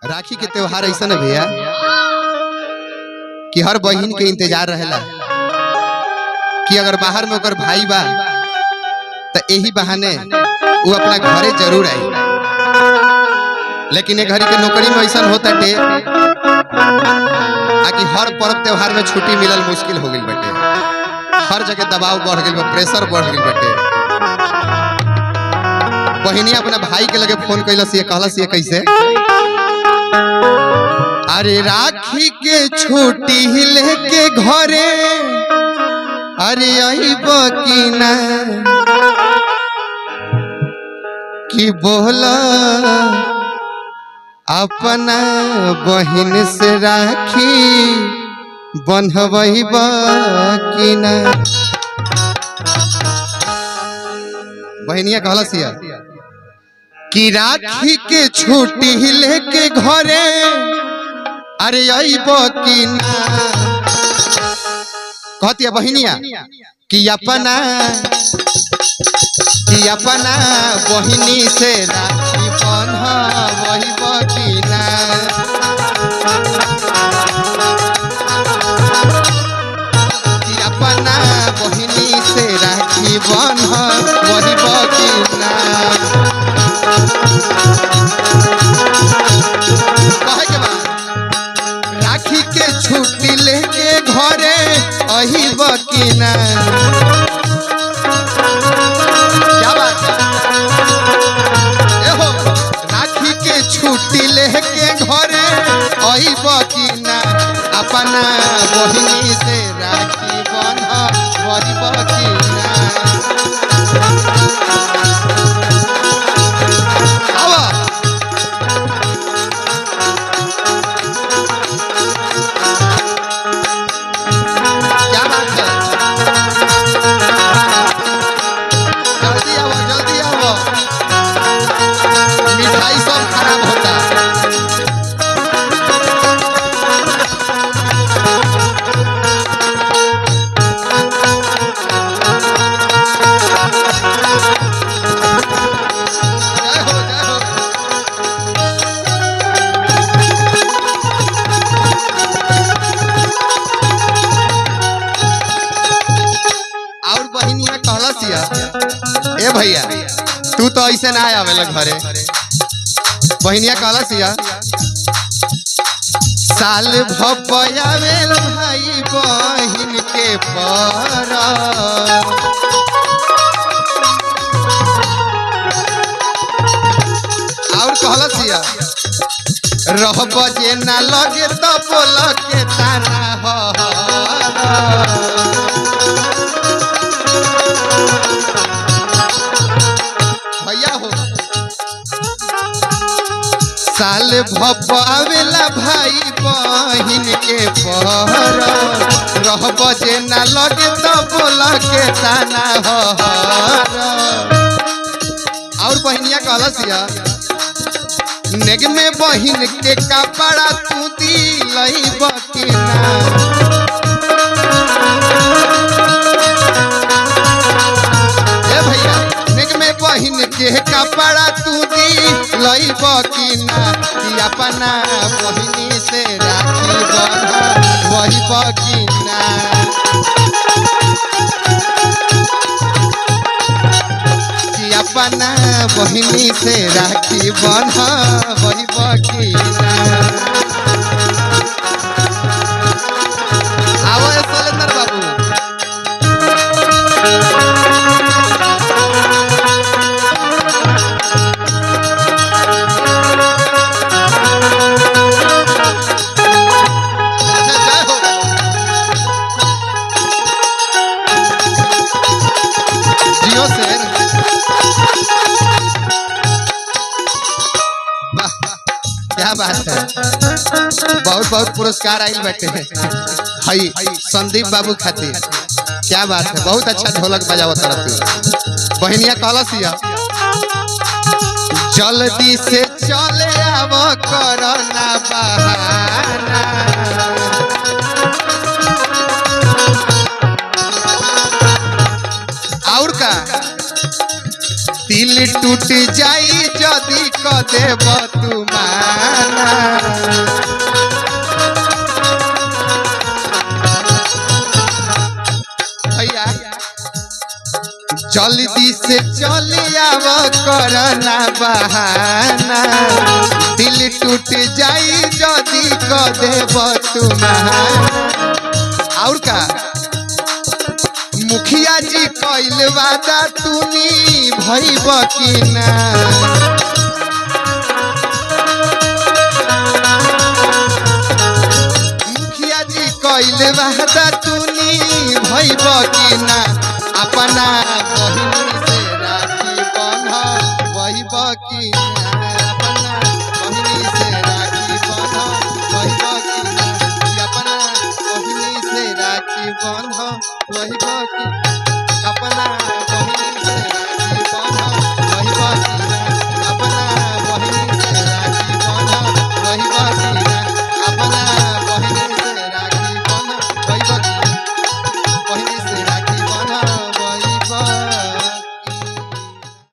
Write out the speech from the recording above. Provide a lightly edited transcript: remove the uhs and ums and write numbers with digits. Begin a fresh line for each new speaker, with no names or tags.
राखी के त्योहार ऐसा न भैया कि हर बहन के इंतजार रहेला कि अगर बाहर में ओकर भाई बा तो यही बहाने वो अपना घरे जरूर आई। लेकिन एक घड़ी के नौकरी में ऐसा होता टे कि हर पर्व त्योहार में छुट्टी मिलल मुश्किल हो गई बटे। हर जगह दबाव बढ़ गई, प्रेशर बढ़ गई बटे। बहनिया अपना भाई के लगे फोन कैलस, ये कहलस ये कैसे, अरे राखी के छुट्टी लेके घरे अरे आइब की ना कि बोला अपना बहन से राखी बंधवैब की ना। बहनिया कहलस कि राखी के छुट्टी लेके घरे अरे आइब की ना। कहती है बहनिया कि अपना बहनी से राखी बंधवैब की ना। कि अपना बहनी से राखी बंधवैब की ना। राखी के छुट्टी लेके घरे अहिब की ना। क्या बात है? राखी के छुट्टी लेके घरे अहिब की ना। अपना बहिनी से राखी बंधवैब की ना। ए भैया तू तो ऐसे ना आवेला घरे। बहनिया कहलसिया साल भपयावेल भाई बहन के पर। और कहलसिया रहब जे ना लगे तो बोल के ताना भैया हो। साल भपावेला भाई बहन के पर। रहब जे ना लगे तो बोल के ताना और बहनिया कहलसिया नेग में बहन के कपड़ा तू दिलैब की ना। ए भैया नेग में बहन के कपड़ा तू दिलैब की ना। कि अपना बहनी से राखी बंधवैब की ना। कि अपना बहनी से राखी बंधवैब की ना। आओ सलेंदर बाबू। जियो सर क्या बात है। बहुत बहुत पुरस्कार आइल बैठे हई संदीप बाबू खातिर। क्या बात है, बहुत अच्छा ढोलक बजाव तरफ। बहनिया कहलसिया जल्दी से चले आव करना बहाना। और का दिल टूट जाई जदी क देव तू माना। जल्दी से चली आव करना बहाना दिल टूट जाई जदी क देव तुम्हारा। और का मुखिया जी कइल वादा तूनी भइब कि ना मुखिया जी कइल वादा तूनी भइब कि ना अपना बहिनी से राखी बंध वहिब कि ना अपना बहिनी से राखी बंध वहिब कि ना अपना बहिनी से राखी बंध वहिब कि अपना